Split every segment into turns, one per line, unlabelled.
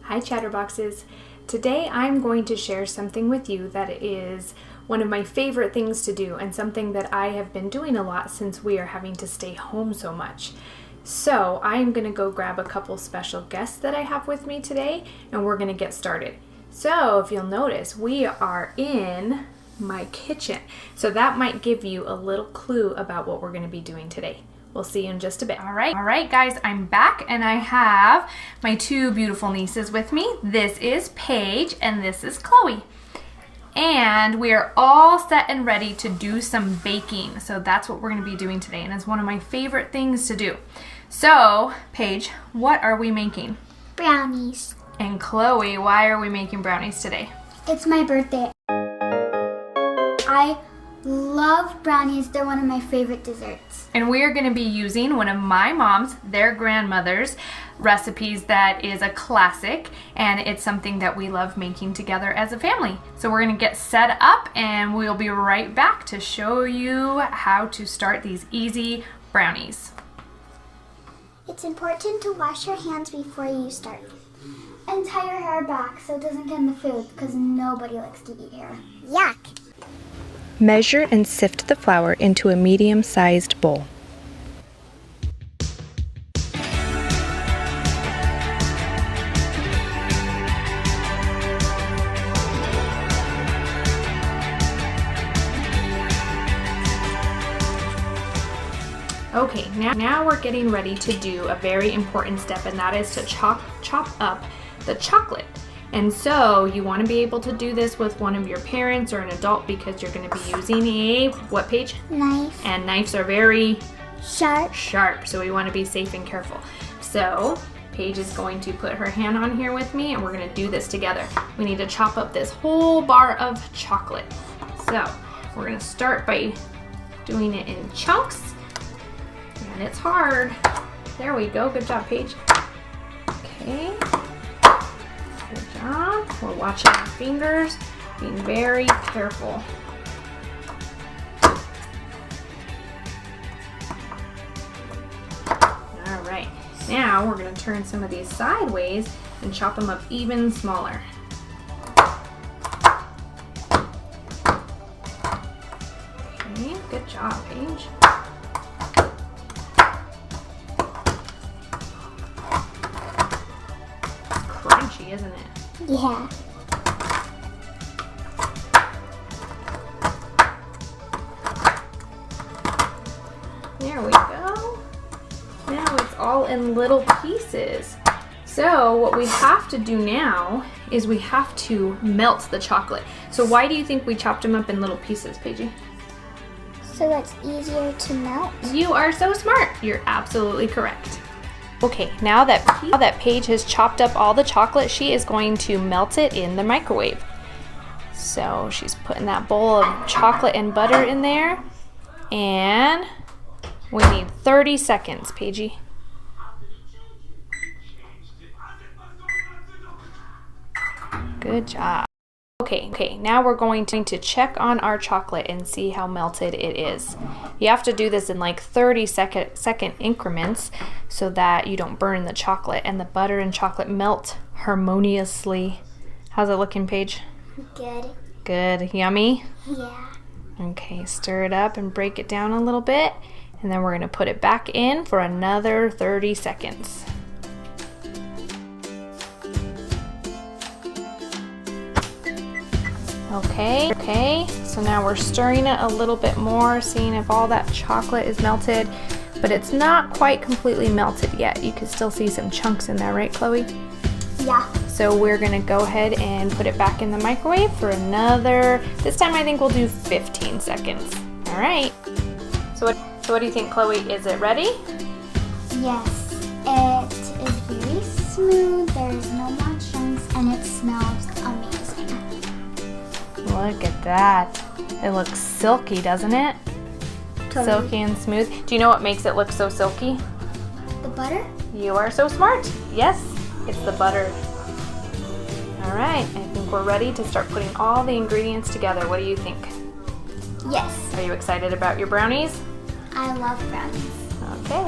Hi Chatterboxes! Today I'm going to share something with you that is one of my favorite things to do and something that I have been doing a lot since we are having to stay home so much. So I'm going to go grab a couple special guests that I have with me today and we're going to get started. So if you'll notice, we are in my kitchen. So that might give you a little clue about what we're going to be doing today. We'll see you in just a bit. All right, guys, I'm back and I have my two beautiful nieces with me. This is Paige and this is Chloe. And we are all set and ready to do some baking. So that's what we're gonna be doing today. And it's one of my favorite things to do. So, Paige, what are we making?
Brownies.
And Chloe, why are we making brownies today?
It's my birthday. I love brownies. They're one of my favorite desserts.
And we are going to be using one of my mom's, their grandmother's recipes that is a classic, and it's something that we love making together as a family. So we're going to get set up and we'll be right back to show you how to start these easy brownies.
It's important to wash your hands before you start. And tie your hair back so it doesn't get in the food because nobody likes to eat hair. Yuck!
Measure and sift the flour into a medium-sized bowl.
Okay, now we're getting ready to do a very important step, and that is to chop up the chocolate. And so you want to be able to do this with one of your parents or an adult because you're going to be using a, what, Paige?
Knife.
And knives are very
sharp.
So we want to be safe and careful. So Paige is going to put her hand on here with me and we're going to do this together. We need to chop up this whole bar of chocolate. So we're going to start by doing it in chunks. And it's hard. There we go. Good job, Paige. Okay. Good job. We're watching our fingers, being very careful. All right, now we're going to turn some of these sideways and chop them up even smaller. Okay, good job, Paige. Crunchy, isn't it?
Yeah.
There we go. Now it's all in little pieces. So what we have to do now is we have to melt the chocolate. So why do you think we chopped them up in little pieces, Paigey?
So it's easier to melt?
You are so smart. You're absolutely correct. Okay, now that Paige has chopped up all the chocolate, she is going to melt it in the microwave. So she's putting that bowl of chocolate and butter in there. And we need 30 seconds, Paigey. Good job. Okay, now we're going to check on our chocolate and see how melted it is. You have to do this in like 30-second increments so that you don't burn the chocolate and the butter and chocolate melt harmoniously. How's it looking, Paige?
Good.
Good. Yummy?
Yeah.
Okay, stir it up and break it down a little bit, and then we're going to put it back in for another 30 seconds. Okay, so now we're stirring it a little bit more, seeing if all that chocolate is melted, but it's not quite completely melted yet. You can still see some chunks in there, right, Chloe?
Yeah.
So we're gonna go ahead and put it back in the microwave for another, this time I think we'll do 15 seconds. All right. So what do you think, Chloe? Is it ready?
Yes. It is very smooth, there's no more chunks, and it smells amazing.
Look at that. It looks silky, doesn't it?
Totally.
Silky and smooth. Do you know what makes it look so silky?
The butter?
You are so smart. Yes, it's the butter. All right, I think we're ready to start putting all the ingredients together. What do you think?
Yes.
Are you excited about your brownies?
I love brownies.
Okay.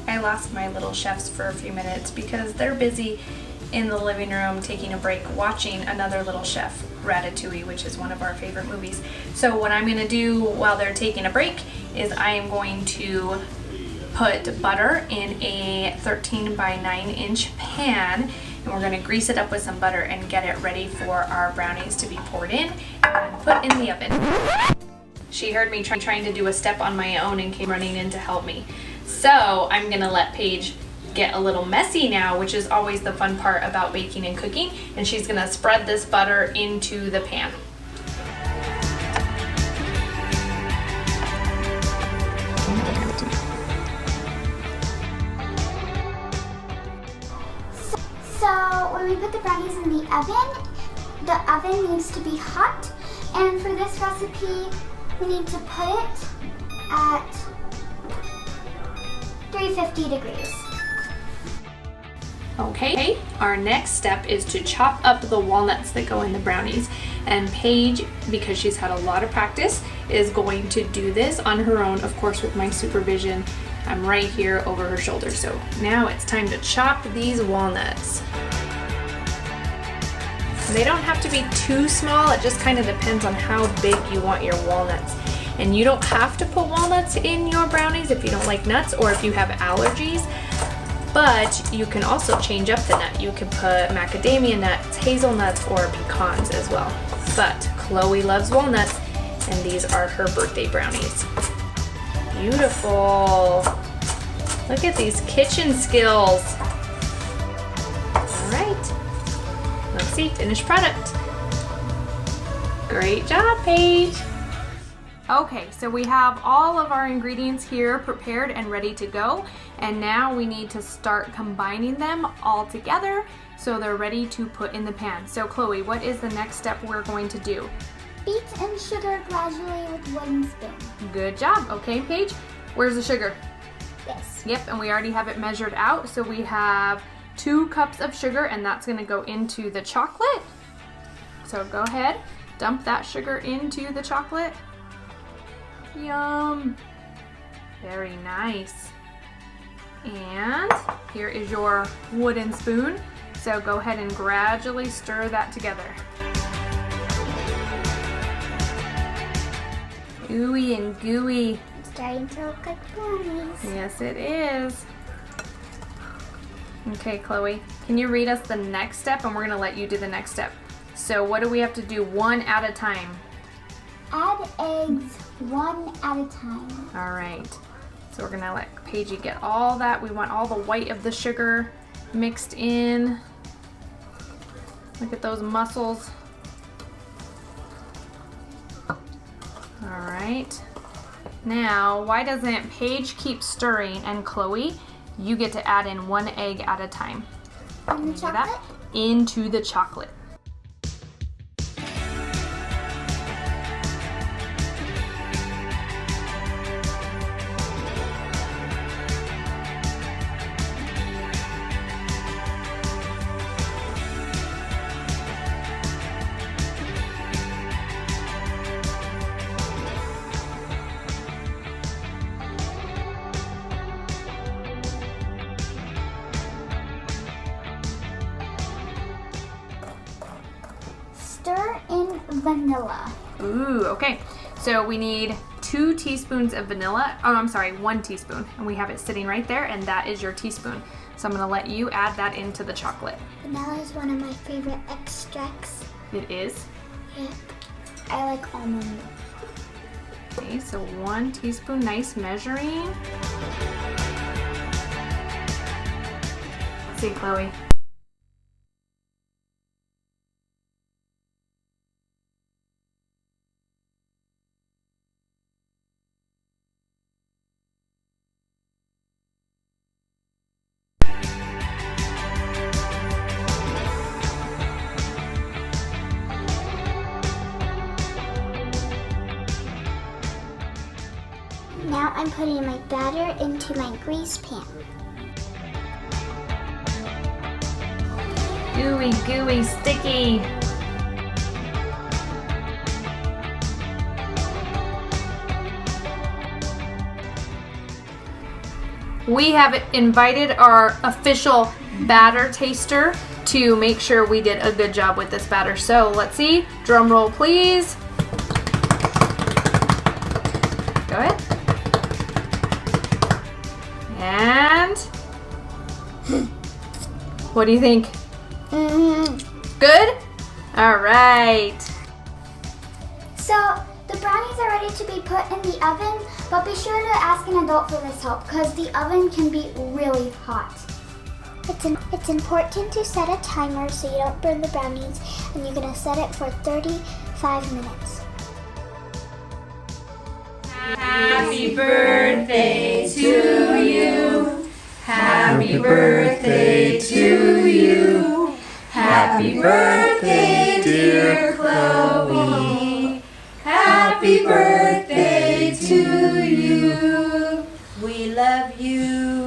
I lost my little chefs for a few minutes because they're busy in the living room taking a break watching Another Little Chef, Ratatouille, which is one of our favorite movies. So what I'm going to do while they're taking a break is I am going to put butter in a 13 by 9 inch pan, and we're going to grease it up with some butter and get it ready for our brownies to be poured in and put in the oven. She heard me trying to do a step on my own and came running in to help me. So I'm going to let Paige get a little messy now, which is always the fun part about baking and cooking, and she's going to spread this butter into the pan.
So when we put the brownies in the oven needs to be hot, and for this recipe we need to put it at 350 degrees.
Okay, our next step is to chop up the walnuts that go in the brownies. And Paige, because she's had a lot of practice, is going to do this on her own, of course with my supervision. I'm right here over her shoulder. So now it's time to chop these walnuts. They don't have to be too small, it just kind of depends on how big you want your walnuts. And you don't have to put walnuts in your brownies if you don't like nuts or if you have allergies, but you can also change up the nut. You can put macadamia nuts, hazelnuts, or pecans as well. But Chloe loves walnuts, and these are her birthday brownies. Beautiful. Look at these kitchen skills. All right, let's see, finished product. Great job, Paige. Okay, so we have all of our ingredients here prepared and ready to go, and now we need to start combining them all together so they're ready to put in the pan. So Chloe, what is the next step we're going to do?
Beat in sugar gradually with wooden spoon.
Good job. Okay, Paige, where's the sugar?
Yes.
Yep, and we already have it measured out, so we have 2 cups of sugar, and that's going to go into the chocolate. So go ahead, dump that sugar into the chocolate. Yum! Very nice. And here is your wooden spoon. So go ahead and gradually stir that together. Ooey and gooey.
Starting to look like brownies.
Yes, it is. Okay, Chloe, can you read us the next step? And we're going to let you do the next step. So what do we have to do one at a time?
Add eggs one at a time.
All right. So we're going to let Paigey get all that. We want all the white of the sugar mixed in. Look at those muscles. All right. Now, why doesn't Paige keep stirring and Chloe, you get to add in 1 egg at a time.
And the chocolate?
Into the chocolate.
Stir in vanilla.
Ooh, okay. So we need 2 teaspoons of vanilla. Oh, I'm sorry, 1 teaspoon. And we have it sitting right there, and that is your teaspoon. So I'm gonna let you add that into the chocolate.
Vanilla is one of my favorite extracts.
It is.
Yep. I like almond.
Okay, so 1 teaspoon, nice measuring. Let's see, Chloe.
Now I'm putting my batter into my grease pan.
Gooey, gooey, sticky. We have invited our official batter taster to make sure we did a good job with this batter. So let's see. Drum roll, please. Go ahead. And what do you think? Good? All right.
So the brownies are ready to be put in the oven, but be sure to ask an adult for this help because the oven can be really hot. It's important to set a timer so you don't burn the brownies, and you're going to set it for 35 minutes.
Happy birthday to you. Happy birthday to you. Happy birthday, dear Chloe. Happy birthday to you. We love you.